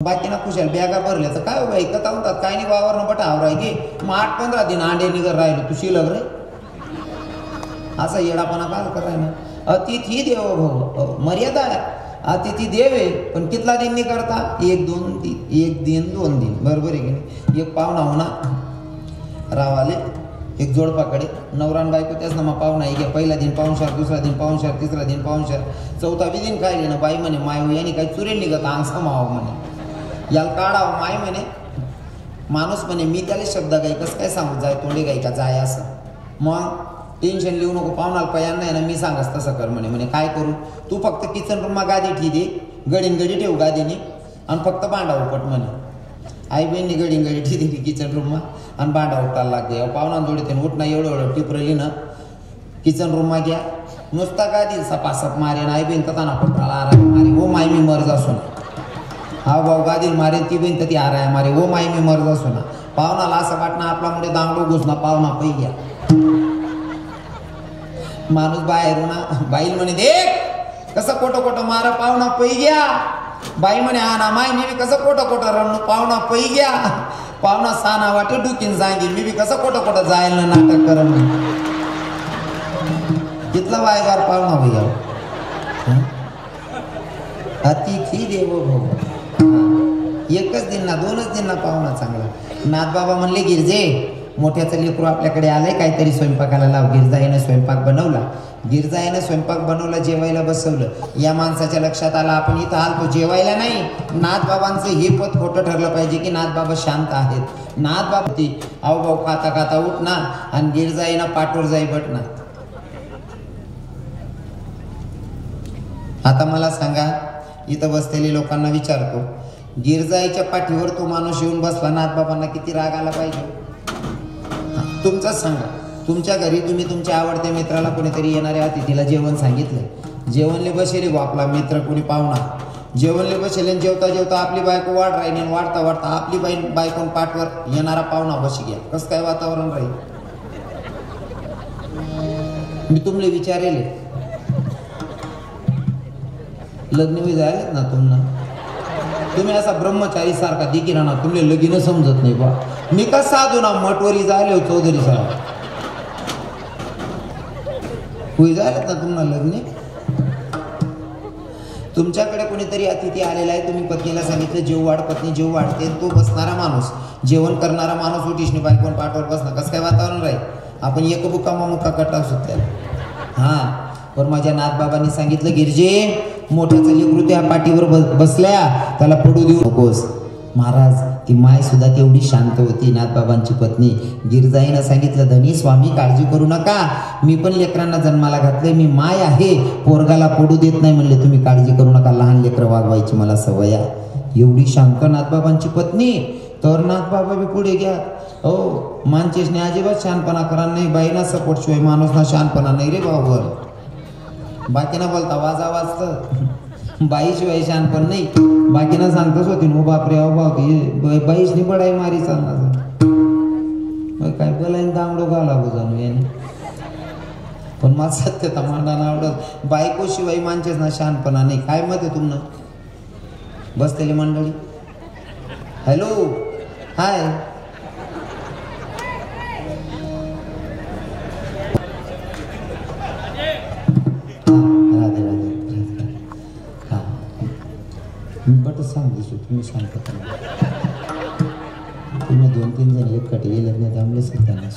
बाकीना खुशाल बॅगा भरल्या तर काय बाई कथा म्हणतात काय नाही वावरनं बटा आवराय गे मग 8-15 दिन अंडे निघत राहिलो तू शिलग रे असा येडापणा काय कराय ना अतिथी देव भाऊ मर्यादा आहे अतिथी देव आहे पण कितला दिन नाही करता 1 दिन 2 दिन बरोबर आहे की नाही एक पाहुणा होना रावाले एक जोडपाकडे नवरान बायको त्याच ना मग पाहुणा घ्या पहिला दिन पाहुणशार दुसरा दिन पाहुणशार तिसरा दिन पाहुणशार चौथा बी दिन काय ना बाई म्हणे माय यांनी काही चुरेल निघत अंग समाव म्हणे याला काढावं माय म्हणे माणूस म्हणे मी त्याला शब्द गाई कसं काय सांगू जाय तोंडे गाई का जाय असं मग टेन्शन लिहू नको पाहुणाला पयान नाही ना मी सांगस तसं कर म्हणे काय करू तू फक्त किचन रूममा गादी ठी दे गडीन गडी ठेव गादीने आणि फक्त बांडा उपट म्हणे आई बहिणी गडीन गडी ठी दिली किचन रूममा आणि बांडा उपटायला लागते पाहुणा जोडीते उठणं एवढं टिपरली ना किचन रूममा घ्या नुसता गादी सपासप मारे आई बहीण कथाना पत्राला आराम मारे हो माय मी मर जासो ना हा भाऊ गादील मारे ती बहीण तर ती आराय मारे हो माय मी मर जासो ना पाहुणाला असं वाटणं आपला मुळे दांगडो घुसना पाहुणा पै घ्या माणूस बाहेर ना बाईल म्हणे देख कसं खोटं मारा पाहुणा पै घ्या बाई म्हणे हा ना माय मी बी कसं खोटं रणू पाहुणा पै घ्या पाहुणा साना वाटे डुकीन सांगेल मी बी कसं खोटं जाईल ना नाटक कर तिथला वायगार पाहुणा भैया अतिथी देवो भव एकच दिन ना 2च दिन ना पाहुणा चांगला नाथ बाबा म्हणले गिरजे मोठ्याचं लेकरू आपल्याकडे आलंय काहीतरी स्वयंपाकाला लाव गिरजाईनं स्वयंपाक बनवला गिरजाईनं स्वयंपाक बनवला जेवायला बसवलं या माणसाच्या लक्षात आला आपण इथं आलतो जेवायला नाही नाथ बाबांचं हे पद खोटं ठरलं पाहिजे की नाथ बाबा शांत आहेत नाथ बाबा ती अहो भाऊ खाता खाता उठ ना आणि गिरजाईनं पाठवर जाई बट ना आता मला सांगा इथं बसलेल्या लोकांना विचारतो गिरजाईच्या पाठीवर तो माणूस येऊन बसला नाथ बाबांना किती राग आला पाहिजे तुमचाच सांगा तुमच्या घरी तुम्ही तुमच्या आवडत्या मित्राला कोणीतरी येणाऱ्या अतिथीला जेवण सांगितलं जेवणले बसेले गो आपला मित्र कोणी पाहुणा जेवणले बसेले जेवता जेवता आपली बायको वाढ राहिली वाढता वाढता आपली बायकोन पाठवर येणारा पाहुणा बशी घ्या कसं काय वातावरण राहील मी तुमले विचारेले लग्न बी जायला ना तुम्ही असा ब्रह्मचारी सारखा दिकी राहणार तुमले लगीन समजत नाही बा मी का साधू ना मटवरी जायले चौधरी साहेब होई जायला ना तुम्हाला लग्न तुमच्याकडे कोणीतरी अतिथी आलेला आहे तुम्ही पत्नीला सांगितलं जेव वाढ पत्नी जेव वाढते तो बसणारा माणूस जेवण करणारा माणूस उठीशने बायकोन पाठवर बसणार कसं काय वातावरण राहील आपण एक बुक्का मुक्का कटा सुद्धा हा पण माझ्या नाथबाबांनी सांगितलं गिरजे मोठ्याचं लेकरू त्या पाठीवर बसल्या त्याला पडू देऊ नकोस महाराज ती माय सुद्धा तेवढी शांत होती नाथबाबांची पत्नी गिरजाईनं सांगितलं धनी स्वामी काळजी करू नका मी पण लेकरांना जन्माला घातले मी माय आहे पोरगाला पडू देत नाही म्हणले तुम्ही काळजी करू नका लहान लेकरं वागवायची मला सवय एवढी शांत नाथबाबांची पत्नी तर नाथबाबा बी पुढे घ्या हो मानचेशने अजिबात शहाणपणा करा नाही बाईना सपोर्ट शिवाय माणूसना शहाणपणा नाही रे बाबर बाकीना बोलता वाजा वाजत बाईशिवाय शहाणपण नाही बाकीना सांगतच होती नो बापरे अहो बाप बाईशनी बडाई मारी चालणार काय बोलायन दांगडो घाला जाणू याने पण मला सत्यता मांडाना आवडत बायकोशिवाय मानचेच ना शहाणपणा नाही काय मत आहे तुमनं बसलेली मंडळी हॅलो हाय बट सांग दिसू तुम्ही सांगता तुम्ही 2-3 जण एकटे ये लग्न जमले त्यांना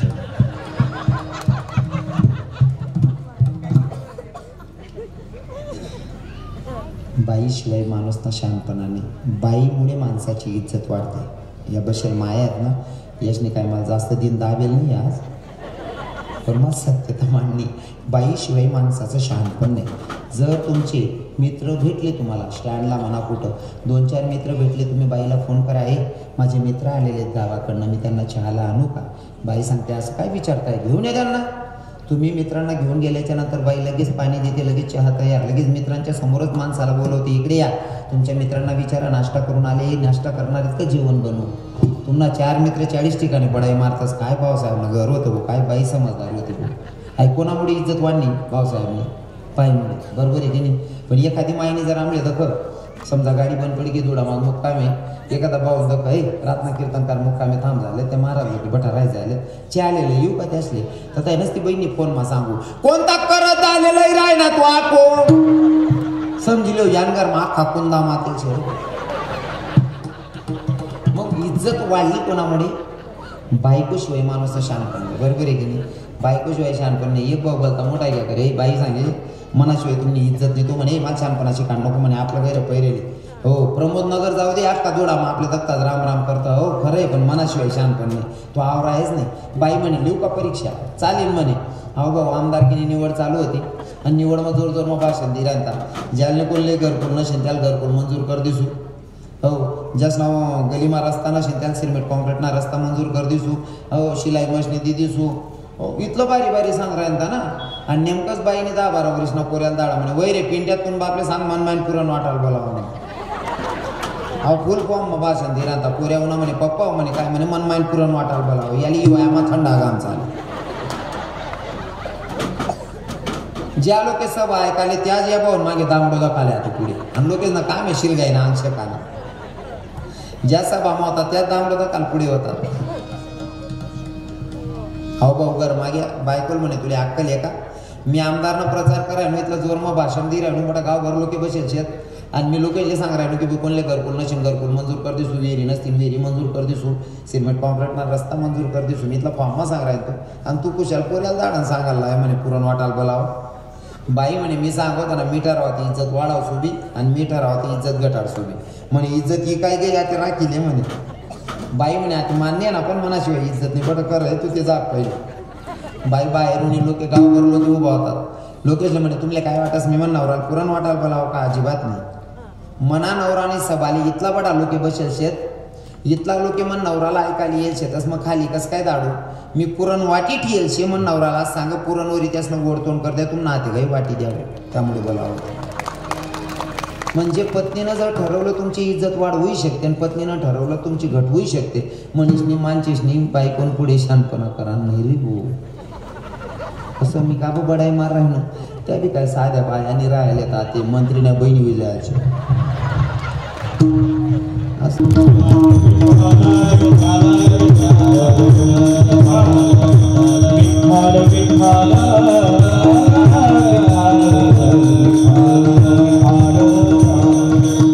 बाईशिवाय माणूस ना शहाणपणा नाही बाईमुळे माणसाची इज्जत वाढते या बशर माया आहेत ना यशने काय मला जास्त दिन दाबेल नाही आज पण मला सत्यता मांडणी बाईशिवाय माणसाचं शहाणपण नाही जर तुमचे मित्र भेटले तुम्हाला स्टँडला म्हणा कुठं 2-4 मित्र भेटले तुम्ही बाईला फोन करा माझे मित्र आलेले आहेत गावाकडनं मी त्यांना चहाला आणू का बाई सांगते असं काय विचारताय घेऊन ये त्यांना तुम्ही मित्रांना घेऊन गेल्याच्या नंतर बाई लगेच पाणी देते लगेच चहा तयार लगेच मित्रांच्या समोरच माणसाला बोलवते इकडे या तुमच्या मित्रांना विचारा नाश्ता करून आले नाश्ता करणार आहेत का जेवण बनवू तुम्हाला 4 मित्र 40 ठिकाणी बडाई मारतास काय भाऊसाहेबनं घर होतं काय बाई समजदार होते कोणामुळे इज्जत वाढली भाऊसाहेबने पायमुळे बरोबर आहे की नाही पण एखादी माईने जर आमले तर समजा गाडी बंद पडी की जोडा मग मुक्कामे एखादा भाऊ काही रातना कीर्तनकार मुक्कामे थांब झाले ते महाराज होते बठा राय झाले चे आलेले येऊ का ते असले तर त्या नसती बहिणी फोन मा सांगू कोणता करत आलेलं राय ना तू आको समजिलो यानगर मा अख्खा कुंदा माते मग इज्जत वाढली कोणामुळे बायकोशिवाय माणूस शानपण बरोबर आहे की नाही बायकोशिवाय शानपण नाही एक भाऊ बोलता मोठा आहे का रे बाई सांगे मनाशिवाय तुम्ही इज्जत देतो म्हणे मला शानपणाची काढ नको म्हणे आपलं गैर पहिरेले हो प्रमोद नगर जाऊ दे अख्खा जोडा मग आपल्या दत्तात राम राम करता हो खरं आहे पण मनाशिवाय शानपण नाही तो आवर आहेच नाही बाई म्हणे लिहू का परीक्षा चालेल म्हणे अहो भाऊ आमदारकीने निवड चालू होती आणि निवड मग जोर जोर मग भाषण दि राहता ज्याला कोणले घरकुल नसेल त्याला घरकुल मंजूर कर दिसू हो जस नाव गलीमा रस्ता नसेल त्याला सिमेंट कॉन्क्रीटना रस्ता मंजूर कर दिसू हो शिलाई मशनी दी दिसू हो इथलं बारी बारी सांग राहता ना आणि नेमकंच बाईने 10-12 वर्ष ना पोऱ्याला दाडा म्हणे वैरे पिंट्यातून बापले सांग मनमाईन पुरण वाटायला बोलावं म्हणे अहो फुल फॉर्म भाषण दि राहता पोऱ्या उन्हा म्हणे पप्पा म्हणे काय म्हणे मनमाईन पुरण वाटायला बोलावं याली वयामा थंडा गाम चालू ज्या लोक सब ऐकाले त्याच या भाऊन मागे दामडोदा काले आता पुढे आणि लोकेंना काम आहे शिरगाय ना अंशकाला ज्या सभा होता त्या दामडोदा काल पुढे होता हाव भाऊ घर मागे बायकोल म्हणे तुला अक्कल आहे का मी आमदारनं प्रचार कराय मी इथलं जोर मग भाषण दे राहिलो मोठा गावभर लोक बसेल शेत आणि मी लोकांना सांग राहिलो की कोणले घरकुल नसेल घरकुल मंजूर कर दिसू विहिरी नसतील विहिरी मंजूर कर दिसू सिमेंट कॉन्क्रीटना रस्ता मंजूर कर दिसू मी इथला फॉर्म सांग राहतो आणि तू कुशाल पोऱ्याला दाडण सांगायला आहे म्हणे पुरण वाटायला बोलावं बाई म्हणे मी सांगतो ना मीठा राहती इज्जत वाढाव सोबी आणि मीठा राहती इज्जत गटार सोबी म्हणे इज्जत ही काय गेली आता राखीले म्हणे बाई म्हणे आता मान्य ना पण मनाशिवाय इज्जत नाही बरं कर तू ते जाग पहिले बाई बाहेरून लोक गावभर लोक उभा होतात लोकेशला म्हणे तुमले काय वाटस मी म्हण नवराला पुरण वाटायला बोलावं का अजिबात नाही मना नवराने सबाली इथला बडा लोके बसेल शेत इथला लोके मन नवराला ऐकायला येईल शेतस मग खाली कस काय दाडू मी पुरण वाटी ठेल शे म्हण नवराला सांग पुरणवरी त्यासनं गोडतोंड करते तुम नाते काही वाटी द्यावे त्यामुळे बोलावं म्हणजे पत्नीनं जर ठरवलं तुमची इज्जत वाढवूही शकते आणि पत्नीनं ठरवलं तुमची घटवूही शकते मनीषनी मानचेशनी बायकोन पुढे शानपणा करा नाही रे हो असं मी का बडाई मार राहिनो त्या बी काय साध्या बायाने राहिले का ते मंत्रीने बहिणी विजयाचे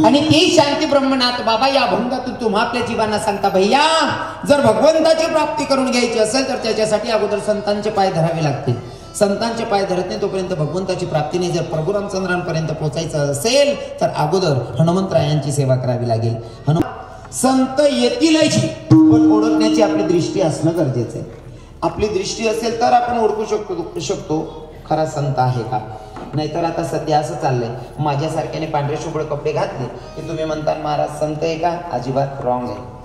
आणि ती शांती ब्रह्मनाथ बाबा या भंगातून तुम्हा आपल्या जीवांना सांगता भैया जर भगवंताची प्राप्ती करून घ्यायची असेल तर त्याच्यासाठी अगोदर संतांचे पाय धरावे लागतील संतांचे पाय धरत नाही तोपर्यंत भगवंताची प्राप्ती नाही जर प्रभू रामचंद्रांपर्यंत पोहोचायचं असेल तर अगोदर हनुमंतरायांची सेवा करावी लागेल संत येतीलची पण ओळखण्याची आपली दृष्टी असणं गरजेचं आहे आपली दृष्टी असेल तर आपण ओळखू शकतो खरा संत आहे का नाहीतर आता सध्या असं चाललंय माझ्यासारख्याने पांढरे शुभ्र कपडे घातले की तुम्ही म्हणता महाराज संत आहे का अजिबात रॉंग आहे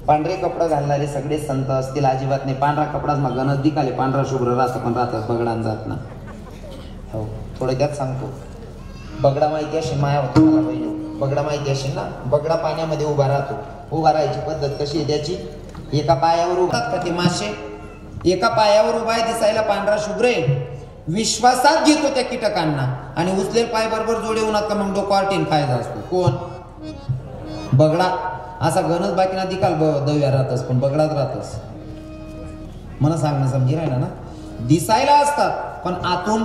पांढरे कपडे घालणारे सगळे संत असतील अजिबात नाही पांढरा कपडाच मग गणच दिकाले पांढरा शुभ्र राहतं पण राहतात बगडान जात ना हो थोडक्यात सांगतो बगडा माहिती अशी माया होती मला पाहिजे बगडा माहिती असेल ना बगडा पाण्यामध्ये उभा राहतो उभा राहायची पद्धत कशी आहे त्याची एका पायावर उभातात का ते मासे एका पायावर उभा आहे दिसायला पांढरा शुभ्र आहे विश्वासात घेतो त्या कीटकांना आणि उचलेल पाय बरोबर जोडे उन्हात का मग डोकॉर्टीन खायचा असतो कोण बगडा असा गणच बाकीना दिकाल दव्या राहतस पण बगडाच राहतस मला सांगणं समजी राहिला ना दिसायला असतात पण आतून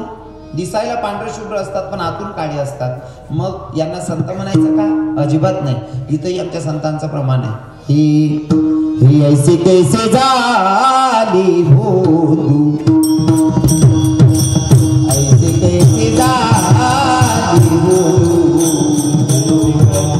दिसायला पांढरे शुभ्र असतात पण आतून काळे असतात मग यांना संत म्हणायचं का अजिबात नाही इथंही आमच्या संतांचं प्रमाण आहे ही ऐसे कैसे झाली हो तू ऐसे कैसे झाली हो ऐसे कैसे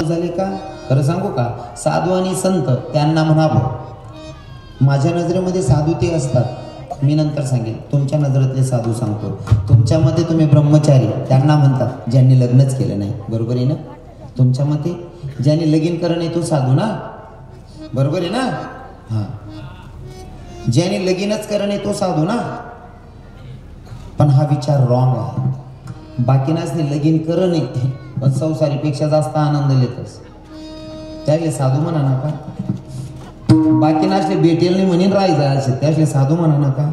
झाले का खरं सांगू का साधू आणि संत त्यांना म्हणावं माझ्या नजरेमध्ये साधू ते असतात मी नंतर सांगेल. तुमच्या नजरेतले साधू सांगतो. तुमच्या मते तुम्ही ब्रह्मचारी त्यांना म्हणतात ज्यांनी लग्नच केलं नाही. बरोबर आहे ना? तुमच्या मते ज्यांनी लगीन करणं नाही तो साधू ना? बरोबर आहे ना? हां, ज्यांनी लगीनच करणं नाही तो साधू ना? पण हा विचार रॉंग आहे. बाकीनासने लगीन करणं नाही पण संसारीपेक्षा जास्त आनंद लेतस त्याले साधू म्हणा नका. बाकी नाचले भेटेल नाही म्हणून राहायचं त्यासले साधू म्हणा नका.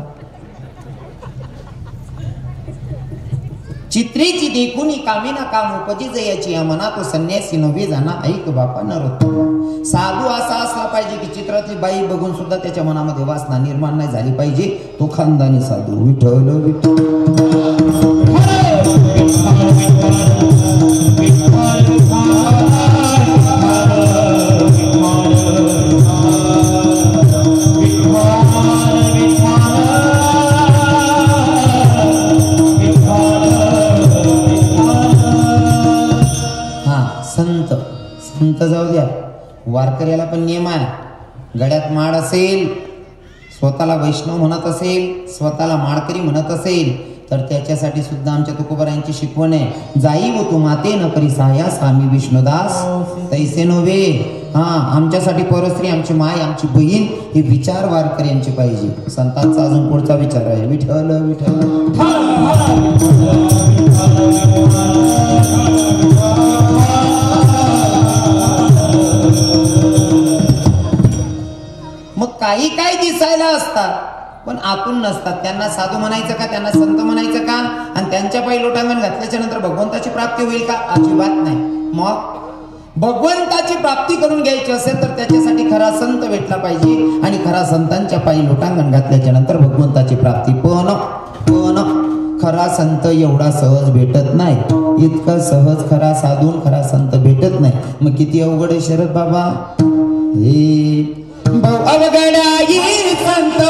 चित्रेची देखून कामिना काम उपजी जयाची मना तो संन्यासी नव्हे जाना ऐक बापा नरोत्तम. साधू असा असला पाहिजे की चित्रातली बाई बघून सुद्धा त्याच्या मनामध्ये वासना निर्माण नाही झाली पाहिजे. तो खानदानी साधू. विठ्ठल विठ्ठल. संत जाऊ द्या, वारकऱ्याला पण नियम आहे. गळ्यात माळ असेल, स्वतःला वैष्णव म्हणत असेल, स्वतःला माळकरी म्हणत असेल तर त्याच्यासाठी सुद्धा आमच्या तुकोबारायांची शिकवण आहे. जाई व तू माते न करी सहाय्या स्वामी विष्णुदास तैसे नव्हे. आमच्यासाठी परस्त्री, आमची माय, आमची बहीण हे विचार वारकऱ्यांचे पाहिजे. संतांचा अजून पुढचा विचार आहे. विठ्ठल विठ्ठल. मग काही काही दिसायला असतात पण आतून नसतात. त्यांना साधू म्हणायचं का? त्यांना संत म्हणायचं का? आणि त्यांच्या पायी लोटांगण घातल्याच्या नंतर भगवंताची प्राप्ती होईल का? अजिबात नाही. मग भगवंताची प्राप्ती करून घ्यायची असेल तर त्याच्यासाठी खरा संत भेटला पाहिजे आणि खरा संतांच्या पायी लोटांगण घातल्याच्या नंतर भगवंताची प्राप्ती. पण खरा संत एवढा सहज भेटत नाही. इतकं सहज खरा साधून खरा संत भेटत नाही. मग किती अवघड आहे शरद बाबा हे. अवघड आहे संत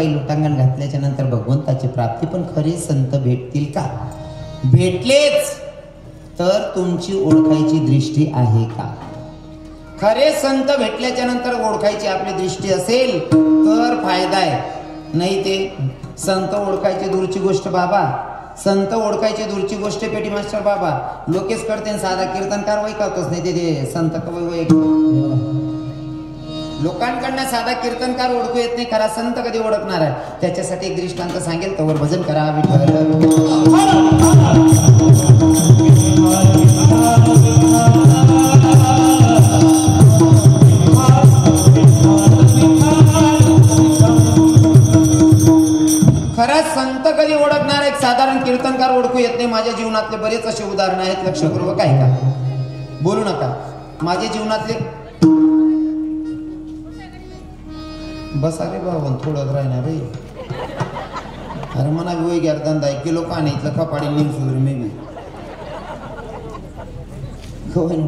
लोटांगण घातल्याच्या नंतर भगवंताची प्राप्ती. पण खरे संत भेटतील का? भेटलेच तर तुमची ओळखायची दृष्टी आहे का? खरे संत भेटल्याच्या नंतर ओळखायची आपली दृष्टी असेल तर फायदा आहे. नाही ते संत ओळखायची दूरची गोष्ट बाबा. संत ओळखायची दूरची गोष्ट पेटी मास्टर बाबा. लोकेश करते साधा कीर्तनकार वैकावतोच नाही ते संत कवय. लोकांकडनं साधा कीर्तनकार ओळखू येत नाही. खरा संत कधी ओळखणार आहे? त्याच्यासाठी एक दृष्टांत सांगेल. तवर भजन करा. विठ्ठल. खरा संत कधी ओळखणार? एक साधारण कीर्तनकार ओळखू येत नाही. माझ्या जीवनातले बरेच असे उदाहरण आहेत. लक्षपूर्वक आहे का? बोलू नका. माझ्या जीवनातले बस अरे बाबा थोडं राहणार रे. अरे मना वय गर्दन 1 किलो का नाही इथलं कपाडी निम सुधर मी बी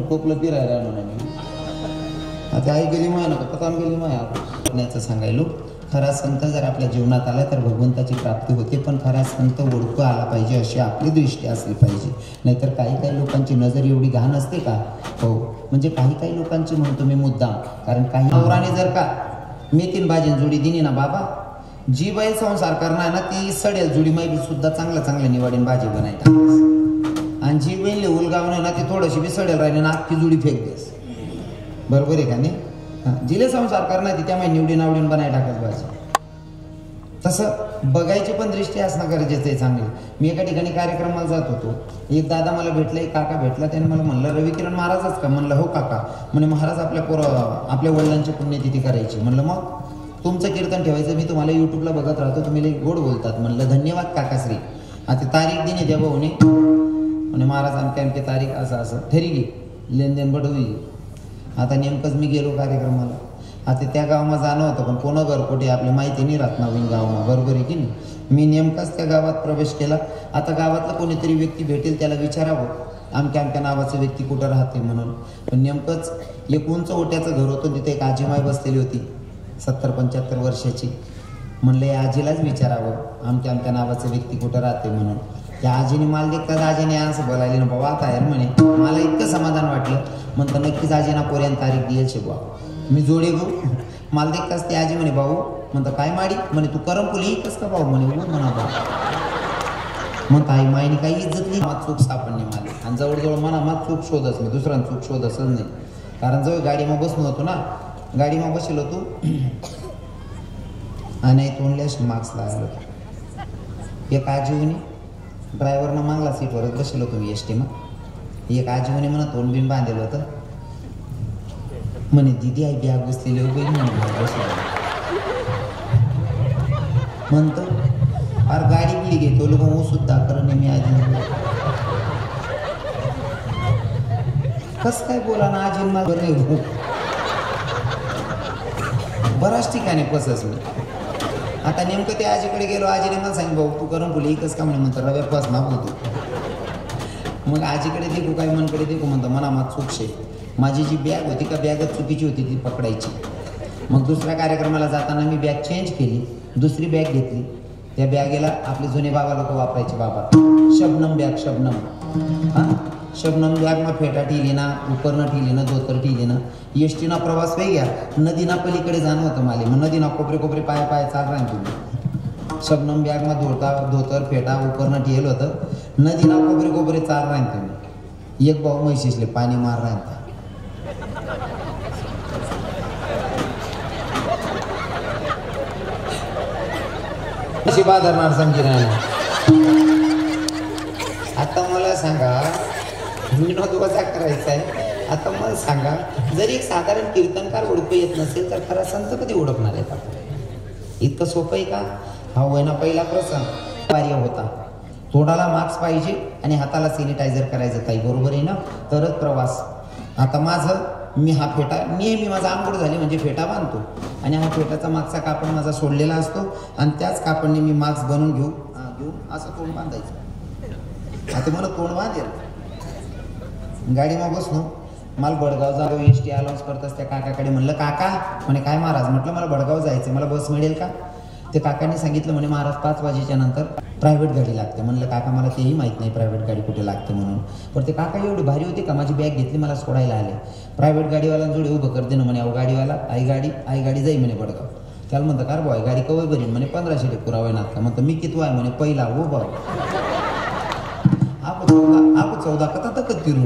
कोकलं फिरायला नाही. आता आई गेली माय नका पता गेली माय आपण्याचं सांगायलो. खरा संत जर आपल्या जीवनात आला तर भगवंताची प्राप्ती होते. पण खरा संत ओळखू आला पाहिजे अशी आपली दृष्टी असली पाहिजे. नाहीतर काही लोकांची नजर एवढी घाण असते का? हो, म्हणजे काही लोकांची म्हणतो मी मुद्दाम. कारण काही नवराने जर का मेथीन भाजी जोडी दिनी ना बाबा, जी बाई संसार करणार ना ती सडेल जोडी माई सुद्धा चांगल्या निवाडीन भाजी बनायला. आणि जी बाई उलगावणे ना ती थोडीशी बी सडेल राहिली ना अख्खी जोडी फेक देस. बरोबर आहे का नाही? जिले संसार करणार ती त्या माई निवडीन आवडीन बनाय टाकत भाजी. तसं बघायची पण दृष्टी असणं गरजेचं आहे चांगली. मी एका ठिकाणी कार्यक्रमाला जात होतो, एक दादा मला भेटला, एक काका भेटला. त्याने मला म्हणलं रविकिरण महाराजच का? म्हणलं हो काका. म्हणे महाराज आपल्या वडिलांची पुण्यतिथी करायची. म्हणलं मग तुमचं कीर्तन ठेवायचं, मी तुम्हाला यूट्यूबला बघत राहतो, तुम्ही लई गोड बोलतात. म्हणलं धन्यवाद काकाश्री. आता तारीख दिली द्या भाऊने, म्हणे महाराज आमके तारीख असं ठरी गे लेनदेन बडवी. आता नेमकंच मी गेलो कार्यक्रमाला. आता त्या गावामध्ये जाणं होतं, पण कोणा घर कुठे आपली माहिती नाही राहत नवीन गावाला, बरोबर आहे की नाही. मी नेमकाच त्या गावात प्रवेश केला. आता गावातला कोणीतरी व्यक्ती भेटेल, त्याला विचारावं आमक्या नावाचं व्यक्ती कुठं राहते म्हणून. पण नेमकंच एक उंच ओट्याचं घर होतं, तिथे एक आजीमाई बसलेली होती 70-75 वर्षाची. म्हणलं या आजीलाच विचारावं आमक्या नावाचं व्यक्ती कुठं राहते म्हणून. त्या आजीने मला देखताच आजीने असं बोलायला ना बाबा आता यार म्हणे. मला इतकं समाधान वाटलं. म्हणतं नक्कीच आजीना पोऱ्यान तारीख द्यायची बुवा. मी जोडे गो मला देखताच ती आजी म्हणे भाऊ. म्हणतं काय माडी? म्हणे तू करमपुली कस का भाऊ? म्हणे हो म्हणा भाऊ. म्हणतं आई माईने काही इज्जत नाही. मग चूक सापडणे मला, आणि जवळजवळ म्हणा मग चूक शोधच नाही, दुसऱ्या चूक शोधच नाही. कारण जवळ गाडी मग बसलो होतो ना, गाडी मग बसलो होतो आणि तोंडले अशी मार्क्स लागायला होतो. एक आजीवने ड्रायव्हरनं मागला सीटवरच बसलो होतो मी एस टी मग. एक आजीवने म्हणा तोंड बिन बांधलेलं होतं. म्हणे दिदी आई बॅग बसलेली हो बहीण म्हणे बसलो. म्हणतो अरे गाडी बिडी घेतो लोक हो सुद्धा करणे. मी आजी कस काय बोला ना आजी मला बरं बऱ्याच ठिकाणी फसस मी. आता नेमकं त्या आजीकडे गेलो, आजीने मला सांगितलं भाऊ तू करून बोली एकच का म्हणे. म्हणतं रव्या फस ना बोलतो. मग आजीकडे देखू काय मनकडे देखू म्हणतं मना मग चूकशे. माझी जी बॅग होती का बॅगच चुकीची होती ती पकडायची. मग दुसऱ्या कार्यक्रमाला जाताना मी बॅग चेंज केली, दुसरी बॅग घेतली. त्या बॅगेला आपले जुने बाबा लोक वापरायचे बाबा शबनम बॅग. शबनम हां शबनम बॅग मग फेटा ठेवली ना, उपरनं ठेवली ना, धोतर ठेवली ना. एस टीना प्रवास वेगळा, नदीना पलीकडे जाणं होतं मला. मग नदीना कोपरे पाय चाल राहील तुम्ही. शबनम बॅग मग धोतर फेटा उपरनं ठेवलं होतं. नदीना कोपरे चाल राहील तुम्ही. एक भाऊ म्हैशीसले पाणी मार राहील. कशी बाजारणार समजी राहिला. आता मला सांगा विनोद कसा करायचा आहे. आता मला सांगा जर एक साधारण कीर्तनकार ओळखू येत नसेल तर खरा संत कधी ओळखणार आहेत आपण? इतकं सोपं आहे का? हा वयना पहिला प्रसंग कार्य होता. तोंडाला मास्क पाहिजे आणि हाताला सॅनिटायझर करायचं ताई, बरोबर आहे ना, तरच प्रवास. आता माझं मी हा फेटा नेहमी माझा आंघोळ झाली म्हणजे फेटा बांधतो आणि हा फेटाचा मागचा कापड माझा सोडलेला असतो आणि त्याच कापडने मी मास्क बनवून घेऊन असं तोंड बांधायचं. आता मला तोंड बांधेल. गाडीમાં बसलो. मला बडगाव जाऊ एस टी अलाउन्स करताच त्या काकाकडे म्हणलं काका. म्हणे काय महाराज? म्हटलं मला बडगाव जायचं, मला बस मिळेल का? ते काकाने सांगितलं म्हणे महाराज 5 वाजेच्या नंतर प्रायव्हेट गाडी लागते. म्हणलं काका मला तेही माहीत नाही प्रायव्हेट गाडी कुठे लागते म्हणून. पण ते काका एवढी भारी होती का माझी बॅग घेतली मला सोडायला आले. प्रायव्हेट गाडीवाल्यांजोडे उभं करते ना म्हणे. अहो गाडीवाला आई गाडी जाई म्हणे बडगाव. त्याला म्हणतं कार भाऊ गाडी कवय बरी? म्हणे 1500 पुरावा नात का? म्हणतं मी किती आहे? म्हणे पहिला. हो भाऊ आपण 14 कथा तकत फिरून.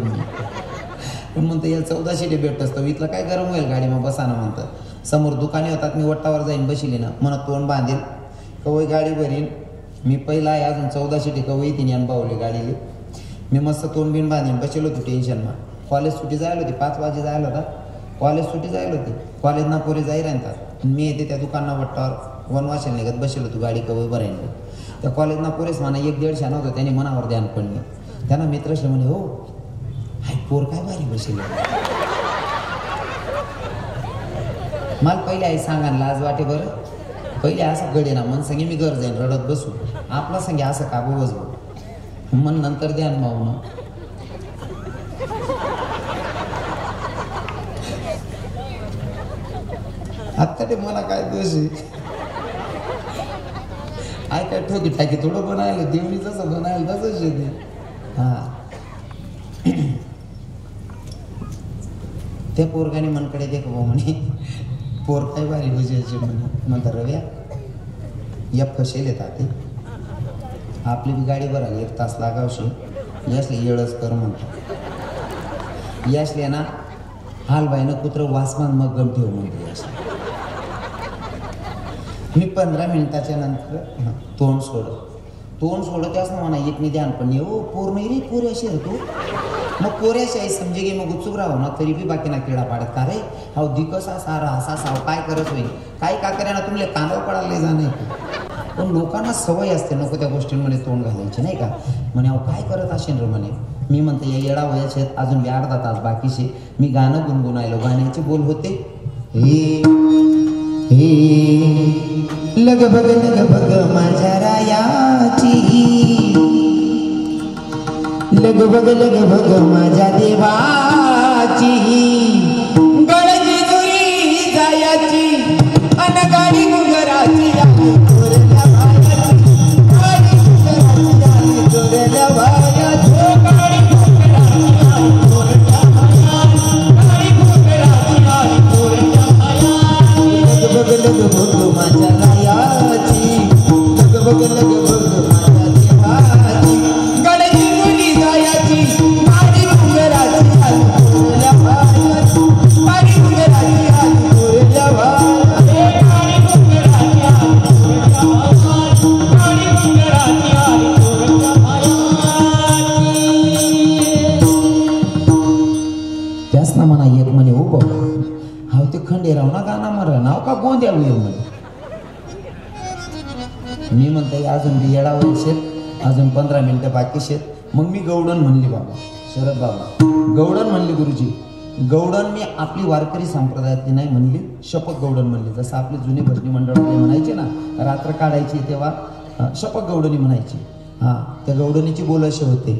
पण म्हणतं या 1400 भेटत असतं इथलं काय गरम होईल गाडी मग बसाना. म्हणतं समोर दुकाने होतात, मी वट्टावर जाईन बसली ना, म्हणत तोंड बांधेल कवय गाडी भरीन. मी पहिला आहे अजून 1400 कवय तिने अनुभवले गाडीले. मी मस्त तोंड बिन बांधेन बसलो होतो टेन्शनमा. कॉलेज सुटी जायला होती, 5 वाजे जायला होता. कॉलेज सुटी जायला होती, कॉलेजना पोरे जाई राहतात. मी येते त्या दुकानना वट्टावर वनवाशाला निघत बसलो होतो गाडी कवय भरायला. त्या कॉलेजना पोरेस म्हणा 1-1.5 शान होतं. त्याने मनावर ध्यान पडलं. त्यांना मित्रशले म्हणे हो हाय पोर काय भारी बसले. मला पहिले आई सांगा लाज वाटे बरं. पहिले असं गडे ना मन सांगे मी घर जाईन रडत बसू. आपला सांगे असं का बसू मन नंतर ध्यान मावणं. आता ते मला काय दोष आहे? आय काय ठोकी टाकी थोडं बनायला देवणी जसं बनायला तसंच येते. हां त्या पोरगाने मनकडे देख भाऊ म्हणे पोर काय भारी भुजायचे म्हणे. म्हणतात रव्या या फसेल येतात ते आपली बी गाडी भरायला 1 तास लागावशी यासले येळच कर म्हणतात. यासले ना हाल बाईनं कुत्र वासमान मग गम ठेव म्हणते. मी 15 मिनिटाच्या नंतर तोंड सोडत त्याच ना म्हणा एक मी ध्यान पण येऊ पोर नाही रे पोरे अशी तू मग पोऱ्याशी आई समजे गे मग उत्सुक राहू ना तरी बी बाकी ना किडा पाडत का रे हाव दिकसा सारा असा साव काय करत होईल काय का करे ना तुमले कानावर पडायला जाणे पण लोकांना सवय असते नको त्या गोष्टींमध्ये तोंड घालायची नाही का म्हणे अहो काय करत असेल रे म्हणे मी म्हणते या येडा वयाचे अजून अर्धा तास बाकीचे मी गाणं गुणगुणायलो गाण्याचे बोल होते हे लगबग माझ्या रायाची लगबग माझ्या देवाची गळजी जुरी जायाची अन गाडी गुंगराची मी म्हणते अजून बी येडा शेत अजून 15 मिनिटं बाकी शेत मग मी गवडण म्हणली बाबा शरद बाबा गवडण म्हणली गुरुजी गवडण मी आपली वारकरी संप्रदायातली नाही म्हणली शपथ गवडण म्हणली जसं आपले जुने भजनी मंडळातले म्हणायचे ना रात्र काढायची तेव्हा शपथ गवडणी म्हणायची त्या गवडणीची बोल असे होते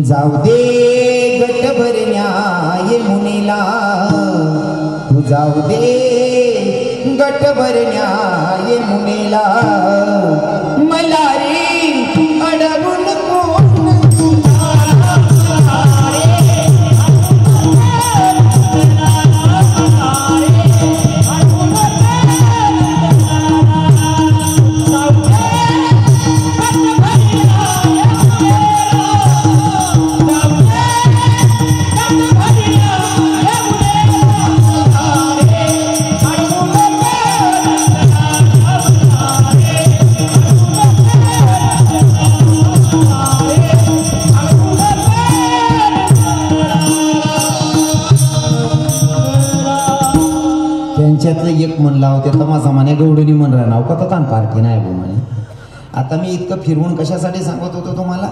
जाऊ दे गट भरण्या मुनीला तू जाऊ दे गट भरण्या मुनीला मला रे अडवून एक मन लावते तमासा म्हणे गवडणी म्हण नाव का तान पार्टी नाही बो म्हणे आता मी इतकं फिरवून कशासाठी सांगत होतो तुम्हाला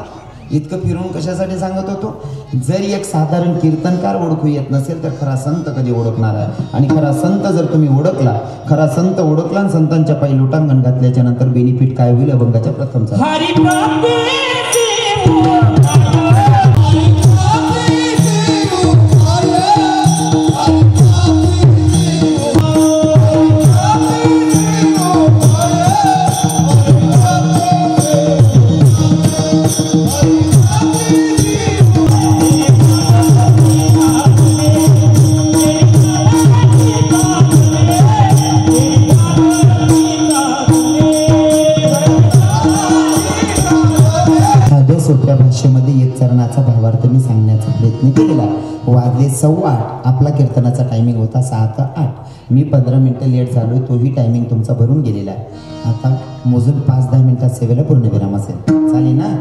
इतकं फिरवून कशासाठी सांगत होतो जरी एक साधारण कीर्तनकार ओळखू येत नसेल तर खरा संत कधी ओळखणार आहे आणि खरा संत जर तुम्ही ओळखला खरा संत ओळखला आणि संतांच्या पायी लोटांगण घातल्याच्या नंतर बेनिफिट काय होईल अभंगाच्या प्रथमचा भाषेमध्ये एक चरणाचा भावार्थ मी सांगण्याचा प्रयत्न केलेला वाजले 8:15 आपला कीर्तनाचा टायमिंग होता 6 ते 8 मी 15 मिनिटं लेट झालो तोही टायमिंग तुमचा भरून गेलेला आहे आता मोजून 5-10 मिनिटात सेवेला पूर्ण विराम असेल चालेल ना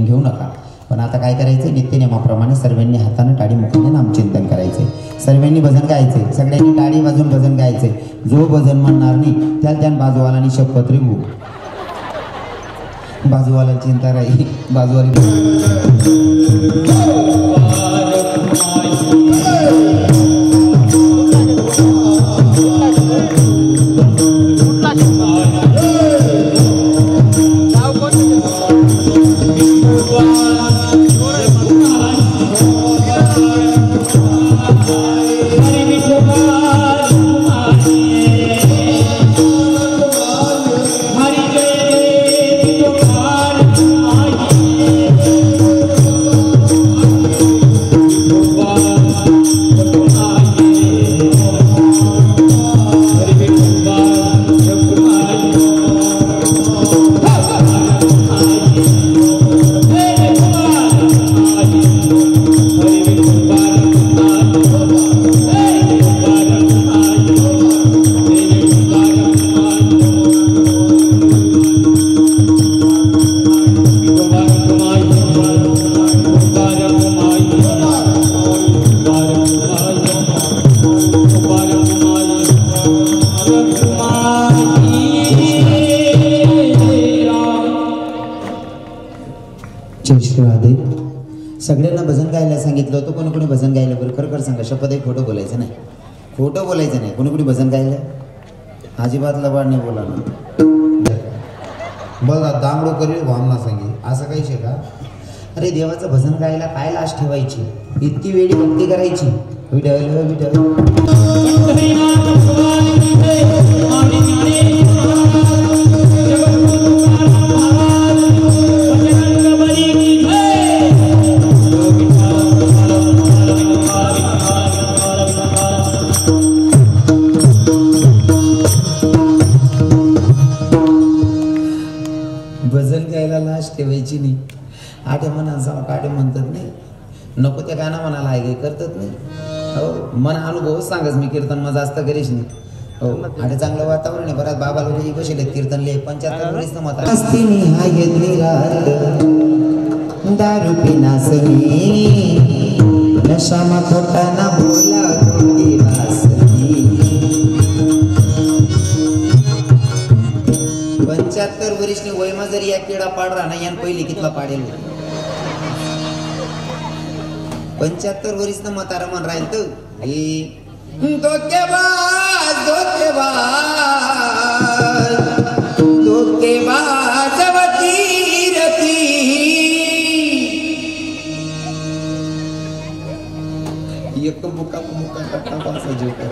घेऊ नका पण आता काय करायचं नित्यनियमाप्रमाणे सर्वांनी हाताने टाळी मुखाने नामचिंतन करायचे सर्वांनी भजन गायचे सगळ्यांनी टाळी वाजून भजन गायचे जो भजन म्हणणार नाही त्या बाजूवालानी शपथ रे बाजूवाला चिंता राही बाजूवाली सगळ्यांना भजन गायला सांगितलं होतं. कोणी कोणी भजन गायलं बरं? खरं खरं सांगा, शपथ आहे, खोटं बोलायचं नाही. खोटं बोलायचं नाही. कोणी कोणी भजन गायलं? अजिबात लबाड नाही बोला ना. बघा दांगडो करील भावना सांगे असं काहीच आहे का? अरे देवाचं भजन गायला काय लाज ठेवायची? इतकी वेळी भक्ती करायची. विठ्ठल विठ्ठल भजन गायला लाज ठेवायची नाही. आठे म्हणा सांग काटे म्हणतात नाही. नको त्या गाणं म्हणाला आहे करतात नाही. हो मन अनुभव सांगच मी कीर्तन मग जास्त करीश नाही. हो आणि चांगलं वातावरण आहे. बराच बाबा लोक बसले कीर्तन लिहि 75 वर्ष मत दारू पिना सनी नशामा खोटाना बोला 75 वर्षनी वयमा जरी या किडा पाड राहणार यान पहिली कितला पाडेल. 75 वर्ष न म्हातारा मन राहील तर धोकेबाज वतीरती एक मुका टाकता पासा जोकर.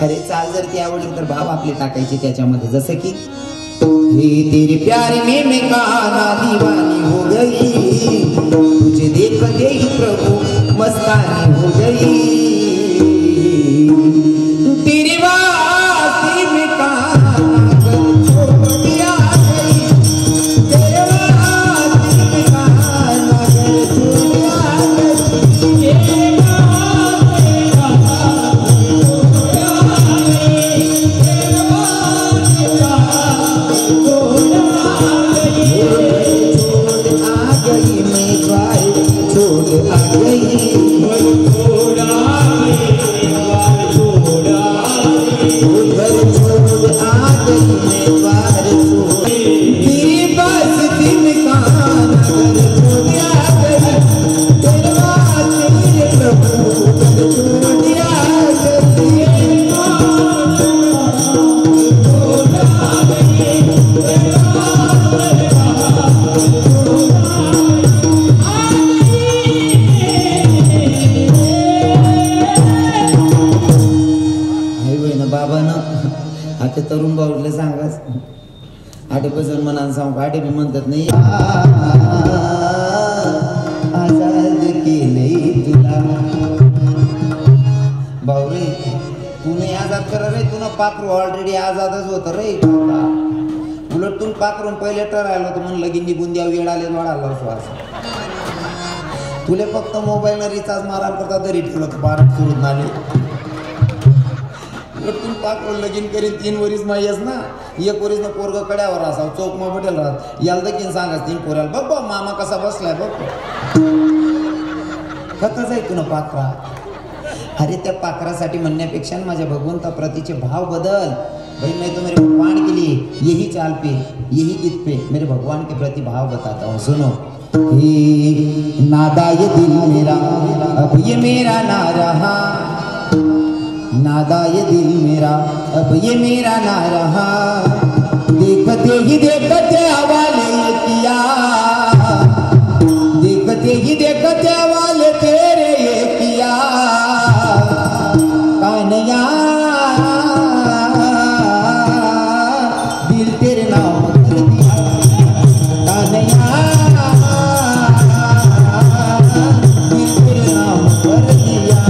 अरे चाल जर ती आवडली तर भाव आपले टाकायचे त्याच्यामध्ये. जसं की हे तेरे प्यार में मैं काना दीवानी हो गई तुझे देखते ही प्रभु मस्तानी हो गई तेरी वास्ते में काना छोड़ दिया गई तेरे वास्ते में काना छोड़ दिया गई तरुण भाऊले सांगाच आठे भजन मनान सांग आठे बी म्हणतात नाही आजाद केले तुला भाऊ रे तू नाही आजाद करा रे. तू ना पाखरू ऑलरेडी आजादच होत रे. उलट तू पाखरून पहिले ठरायला होतं म्हणून लगीन निघून द्या वेळ आले वाढाला श्वास. तुले फक्त मोबाईलनं रिचार्ज मारायला करता तरी ठेवलं बारा सुरू झाले. तू पाकरून लगीन करीन 3 वर्ष माहीस ना 1 वर्ष ना पोरग कड्यावर असावं चौक मग बटेल राहत याला देखील सांगाच 3 पोऱ्याला बघ बघ मामा कसा बसलाय बघ कथाच आहे तुला पाखरा. अरे त्या पाखरासाठी म्हणण्यापेक्षा माझ्या भगवंता प्रतीचे भाव बदल. भाई मैं तो मेरे भगवान के लिए यही चाल पे यही गीत पे मेरे भगवान के प्रति भाव बताता हूँ. सुनो नादा ये दिल मेरा अब ये मेरा ना रहा नादा ये दिल मेरा अब ये मेरा ना रहा देखते ही देखते हवाले किया देखते ही देखते हवाले तेरे ये किया कान्या दिल तेरे नाम कर दिया कान्या दिल तेरे नाम कर दिया.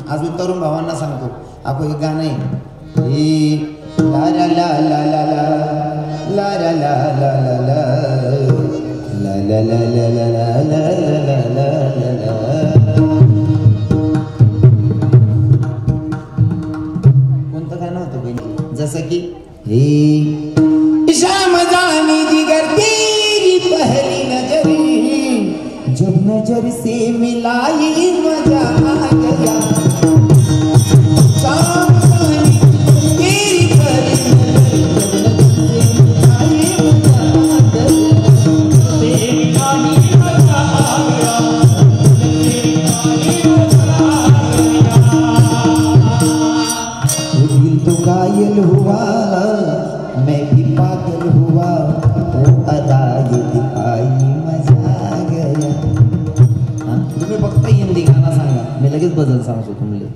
अजून तरुण भावांना सांगतो आपण एक गाणं आहे ला ला ला ला ला ला ला ला ला ला ला ला ला ला ला ला ला ला ला. कोणतं गाणं होतं बहिणी? जसं की हे शाम जानी जिगर तेरी पहली नजर, जब नजर से मिलाई मजा आ गया. शाम जानी तेरी पहली नजर, घायल हुआ मैं भी पागल हुआ, वो अदा ये दिखाई मजा आ गया. तुम्ही फक्त हिंदी गाणं सांगा, मी लगेच बदल सांगतो तुम्हाला.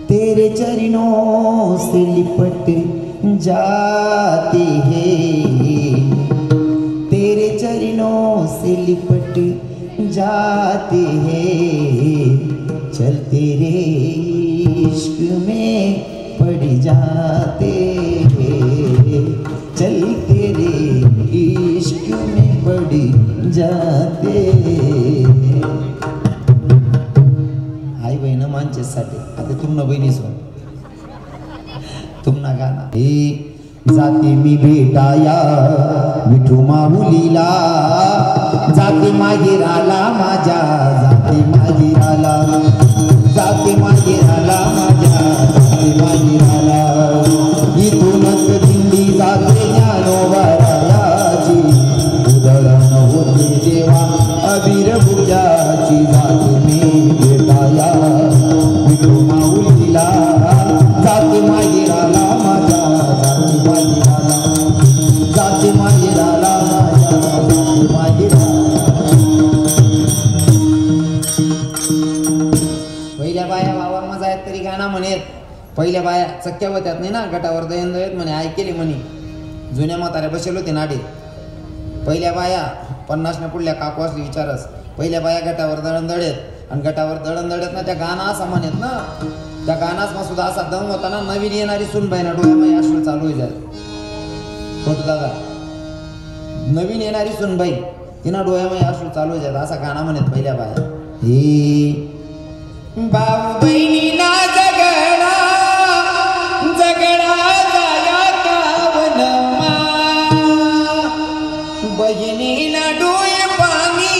तेरे चरणों से लिपट जाते हैं, तेरे चरणों से लिपट जाते हैं, चल तेरे इश्क में पड़ जाते हैं, चल तेरे इश्क में पड़ जाते. आई बहिण माणसासाठी आता तुमना बहिणी सोड तुमना गाणं. जाते मी भेटाया विठू माऊलीला, जाते मागेराला माझ्या, जाते मागेराला, जाते मागेराला माझ्या, जाते मागेराला. इथूनच दिंडी जाते ज्ञानोबारायाची, उधळण होते देवा अबीर बुजाची. जाते मी भेटाया विठू माऊलीला, जाते मागेराला माझ्या, जाते मागेराला, जाते मागेराला माझ्या, जाते मागेराला. पहिल्या बाया वावर मजा आहेत तरी गाणं म्हणेत. पहिल्या बाया चक्क्या होत्यात नाही ना, गटावर दयन दयत म्हणे ऐकेले म्हणे. जुन्या म्हाताऱ्या बसेल होते नाडे. पहिल्या बाया 50 न पुढल्या काकू असली विचारस. पहिल्या बाया गटावर दळण दळत आणि गटावर दळण दळत ना त्या गाणं असा म्हणत ना, त्या गाण्यात सुद्धा असा दम होता ना. नवीन येणारी सुनबाई ना डोळ्यामध्ये अश्रू चालू होई जात. छोटू दादा नवीन येणारी सुनबाई तिना डोळ्यामध्ये अश्रू चालू होई जात असा गाणं म्हणत पहिल्या बाया. हे भाऊ बहिणीना जगडा जगडा जाया कावनमा, बहिणीला डोळे पाणी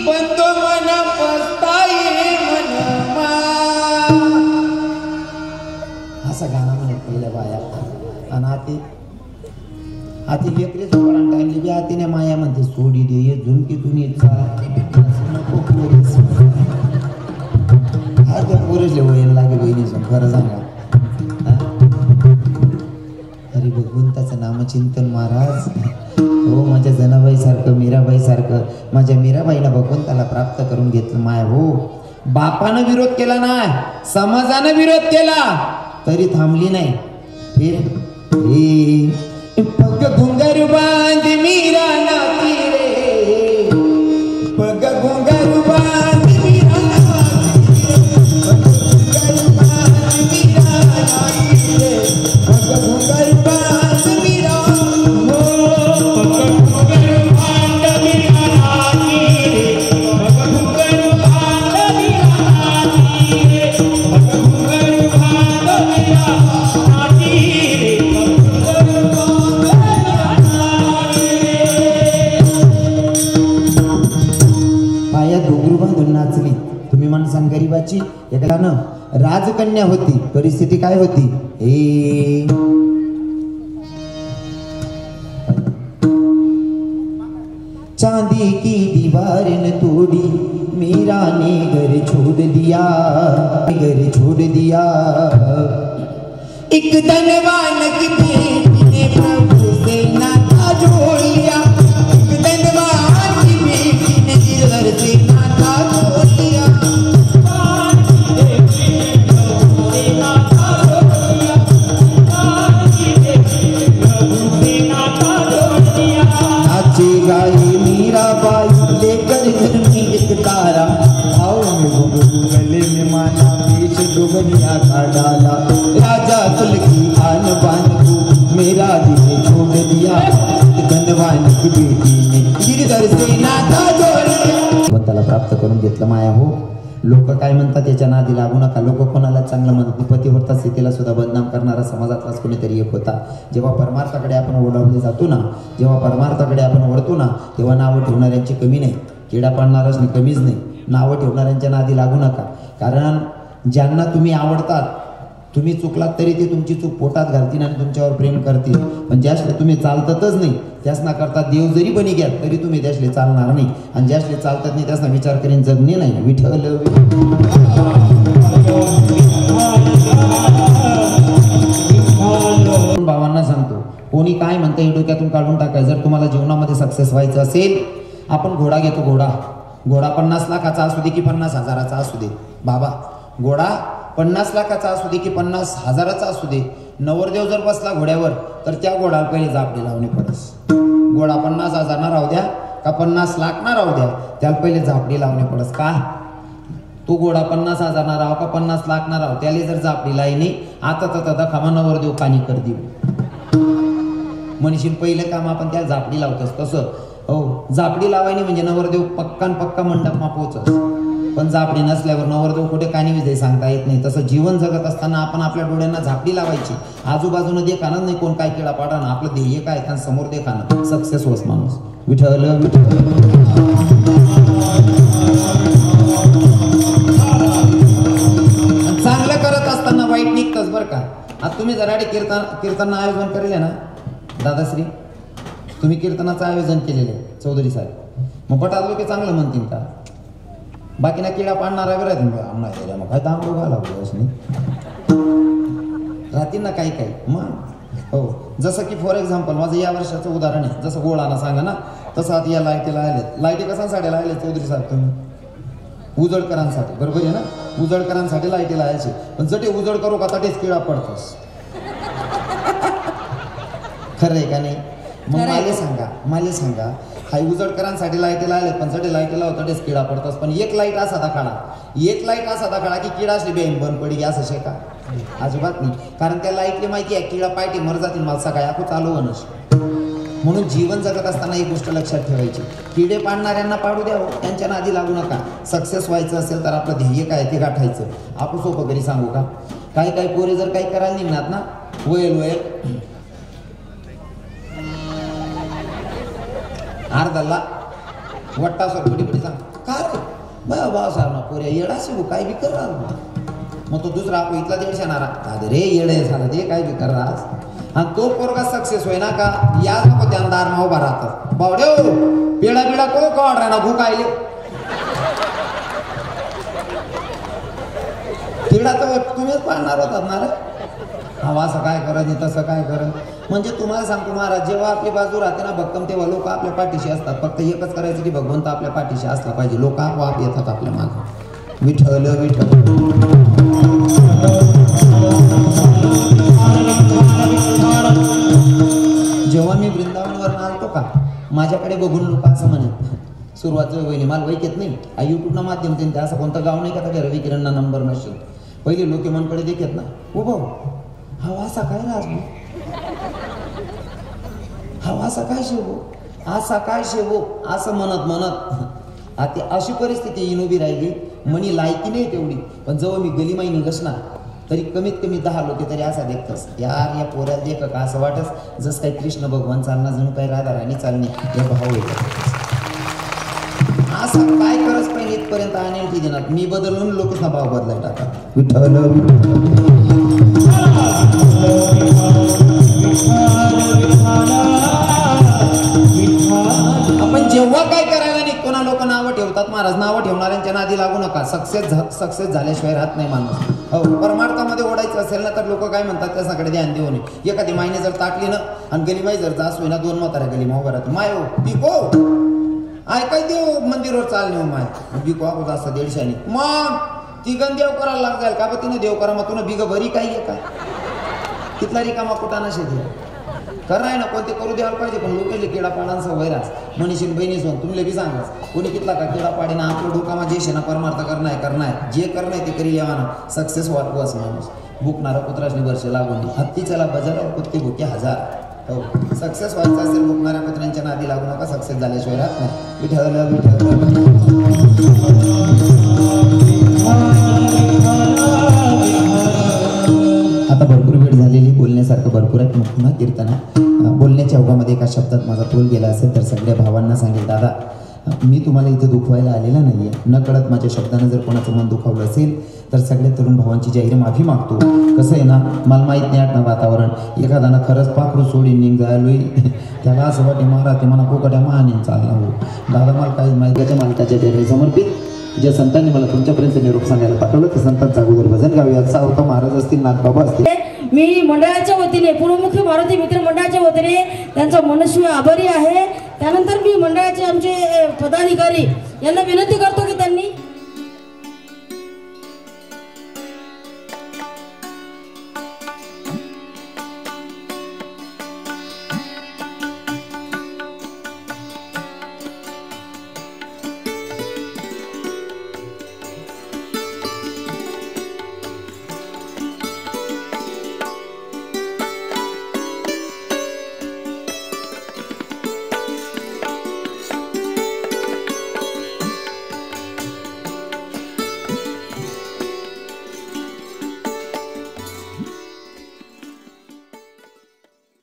बंद मन पस्ताये मनमा. असा गाणं म्हणत पहिल्या बाया. आणि हाती हाती लेकरे सोडून टाइमली बी हातीने माया म्हणते सोडी दे ये झुमकीतून येत नको पोरीस. त्या पोरीसले वयन लागे बहिणीसून खरं सांगा. अरे भगवंताचं नामचिंतन महाराज. हो माझ्या जनाबाई सारखं मीराबाई सारखं माझ्या मीराबाईला भगवंताला प्राप्त करून घेतलं माय. हो बापानं विरोध केला नाही, समाजानं विरोध केला तरी थांबली नाही. फिर पग घुंगर बांध मीरा नाची रे, पग घुंगर बांध मीरा नाची रे, पग घुंगर बांध मीरा, पग घुंगर बांध मीरा नाची रे, पग घुंगर बांध मीरा नाची रे, पग घुंगर बांध मीरा नाची रे. नाचली तुम्ही माणसां गरीबाची. एकानं राजकन्या होती. परिस्थिती काय होती? चांदी की दीवार न तोड़ी मीरा ने घर छोड़ दिया, घर छोड़ दिया. एक धनवान की बेटी ने प्रभु से नाता जोड़ लिया, एक धनवान की बेटी ने घर से नाता जोड़ लिया. नाचे गाए मीराबाई लेकर घर में एक तारा, आओ गले में माना बीच दुबनिया का डाला. राजा कुल की आन बान को मेरा दिल छोड़ दिया, धनवान त्याला प्राप्त करून घेतलं माया हो. लोक काय म्हणतात त्याच्या नादी लागू नका. लोक कोणाला चांगलं म्हणत नाही. पतिव्रता स्थितीला सुद्धा बदनाम करणारा समाजातलाच कोणीतरी एक होता. जेव्हा परमार्थाकडे आपण ओढवले जातो ना, जेव्हा परमार्थाकडे आपण ओढतो ना, तेव्हा नावं ठेवणाऱ्यांची कमी नाही, किडा पाडणारच नाही, कमीच नाही. नावं ठेवणाऱ्यांच्या नादी लागू नका. कारण ज्यांना तुम्ही आवडतात, तुम्ही चुकलात तरी ते तुमची चूक पोटात घालतील आणि तुमच्यावर प्रेम करतील. पण ज्यासले तुम्ही चालतच नाही, त्यासना करता देव जरी बनी घ्या तरी तुम्ही त्यासले चालणार नाही. आणि ज्यासले चालतात नाही त्यासना विचार करीन जगणे नाही. विठ्ठल भावांना सांगतो, कोणी काय म्हणतं हे डोक्यातून काढून टाकाय. जर तुम्हाला जीवनामध्ये सक्सेस व्हायचं असेल, आपण घोडा घेतो. घोडा 50 लाखाचा असू दे की 50,000चा असू दे. बाबा, घोडा 50 लाखाचा असू दे की 50,000चा असू दे, नवरदेव जर बसला घोड्यावर तर त्या घोड्याला पहिले जापडी लावणे पडस. घोडा 50,000 ना राहू द्या का 50 लाख ना राहू द्या, त्याला पहिले जापडी लावणे पडस. का तो घोडा 50,000 ना राहू का 50 लाख ना राहू, त्याला जर जापडी लाई नाही आता तर खामा नवरदेव कानी कर देऊ म्हणशील. पहिलं काम आपण त्या जापडी लावतोस. तसं हो, जापडी लावायनी म्हणजे नवरदेव पक्का मंडपमा पोहोचस. पण जापडी नसल्यावर नवरदेव कुठे कानी विजय सांगता येत नाही. तसं जीवन जगत असताना आपण आपल्या डोळ्यांना झापडी लावायची. आजूबाजूनं देखाना नाही कोण काय किडा पाडा ना, आपलं ध्येय काय त्या समोर देखाना. सक्सेस होस माणूस. विठ्ठल चांगलं करत असताना वाईट निघतच बरं का. आता तुम्ही जराडे कीर्तन आयोजन करेल ना दादाश्री, तुम्ही कीर्तनाचं आयोजन केलेलं आहे चौधरी साहेब, मग पटात लोक चांगलं म्हणतील का? बाकीना किडा पाडणारा राहतील मग काय तांबडू घाला राहतील ना काही मग. हो, जसं की फॉर एक्झाम्पल माझं या वर्षाचं उदाहरण आहे. जसं गोळाना सांगा ना, तसं आता या लाईटीला आलेत. लाईटी कशासाठी लावले चौधरी साहेब तुम्ही? उजळकरांसाठी, बरोबर आहे ना? उजळकरांसाठी लाईटी लावायची. पण जटे उजळ करू का तटेच किडा पडतोस. खरं आहे का नाही? मग मला सांगा हाय उजळकरांसाठी लाईटी लावले, पण जटे लाईटी लावतो तटेच किडा पडतोस. पण एक लाईट असा दाखडा की किडा असली बेन बंद पडी असं शे का? अजिबात नाही. कारण त्या लाईटली माहिती आहे किडा पायटी मर जातील मला सकाळी आपण चालू होणं. म्हणून जीवन जगत असताना एक गोष्ट लक्षात ठेवायची, किडे पाडणाऱ्यांना पाडू द्या, त्यांच्या नादी लागू नका. सक्सेस व्हायचं असेल तर आपलं ध्येय काय ते गाठायचं. आपण सोपं घरी सांगू का, काही पोरे जर काही करायला निघणार ना, वयल अर्धाला वट्टा सर पटी सांग का रे बा साहेब ना पोऱ्या येडा शिवू काय बी कर. मग तो दुसरा आपण इथला देड शेणारा दादे रे येडे झाला ते काय बी कर. आणि तो पोरगा सक्सेस होय ना का या नको त्या दार उभा राहतात. बावड्यो पेडा बिडा को काढ रा ना भूक आले किडा तर तुम्हीच पाळणार होतात ना रे. हवा असं काय करत तसं काय करत. म्हणजे तुम्हाला सांगतो महाराज, जेव्हा आपली बाजू राहते ना भक्कम, तेव्हा लोक आपल्या पाठीशी असतात. फक्त एकच करायचं की भगवंत आपल्या पाठीशी असला पाहिजे. लोक आपोआप येतात आपल्या मागे. विठ्ठल जेव्हा मी वृंदावनवर आलतो का, माझ्याकडे बघून लोक असं म्हणत, सुरुवात वहिनी मला वैक येत नाही, युट्यूबना माध्यम ते असं कोणतं गाव नाही का त्या रविकिरणना नंबर नसेल. पहिले लोक मनकडे देखत ना, हो भाऊ हवा असा काय राज, हवा असा काय शेवो असं म्हणत आता अशी परिस्थिती येऊन उभी राहिली. मनी लायकी नाही तेवढी, पण जेव्हा मी गली माई निघस ना तरी कमीत कमी 10 लोक तरी असा देखतस, यार या पोऱ्याला देख का असं वाटस जस काही कृष्ण भगवान चालणार, जणू काही राधा राणी चालणे हे भाव येतात. असं काय करत पाहिजे इथपर्यंत आणेल की देणार. मी बदलून लोकांना भाव बदलाय टाका. आपण जेव्हा काय करायला निघतो ना, लोक नावं ठेवतात. महाराज नावं ठेवणाऱ्यांच्या नादी लागू नका. सक्सेस झाल्याशिवाय राहत नाही माणूस. हो, परमार्थामध्ये ओढायचं असेल ना तर लोक काय म्हणतात त्याच्याकडे ध्यान देऊ नये. एखादी मायने जर ताटली ना आणि गलीमाई जर जास होईना, 2 म्हाताऱ्या गलीमा उभा राहतो. माय हो पिको काय देव मंदिरवर चालणे माय बिको आपण असं 150 मग ती गण देव करायला लाग जाईल का? बा तिनं देव करा, मग तुला बिग भरी काही आहे का? तिथला रिकामा कुटाना शेती कराय ना कोणते करू द्यायला पाहिजे. पण लोकांनी किडा पाडांचा वैरास मनीषीन बहिणी सोन तुम्ही बी सांगा कोणी कितला का किडा पाडे ना आपलं डोकामा जे शेना परमार्थ करणार जे करणार ते करी यावा ना. सक्सेस वाटवस माणूस भुकणारा कुत्रासनी वर्ष लागून हत्तीच्याला बजारावर कुत्ते भुके 1000. हो सक्सेस व्हायचं असेल भुकणाऱ्या कुत्र्यांच्या नादी लागू नका, सक्सेस झाल्याशिवाय राहत नाही. विठ्ठल आता भरपूर वेळ झालेली, बोलण्यासारखं भरपूर आहे. पुन्हा कीर्तन बोलण्याच्या ओघामध्ये एका शब्दात माझा तोल गेला असेल तर सगळ्या भावांना सांगेल, दादा मी तुम्हाला इथं दुखवायला आलेला नाही आहे. न कळत माझ्या शब्दानं जर कोणाचं मन दुखावलं असेल तर सगळ्या तरुण भावांची जाहीर माफी मागतो. कसं आहे ना, मला माहीत नाही ना वातावरण, एखादानं खरंच पाखरू सोडून निघ जायलोय त्याला असं वाटे महाराज ते मला पोकट्या महाने चालला हो. दादा मला काही माहितीच्या मालकाच्या चरणी समर्पित ज्या संतांनी मला तुमच्यापर्यंत निरोप सांगायला पाठवलं त्या संतांचा अगोदर भजन गाऊया. सावता महाराज असतील, नाथबाबा असतील. मी मंडळाच्या वतीने पूर्वमुखी मारुती मित्र मंडळाच्या वतीने त्यांचा मनस्वी आभारी आहे. त्यानंतर मी मंडळाचे आमचे पदाधिकारी यांना विनंती करतो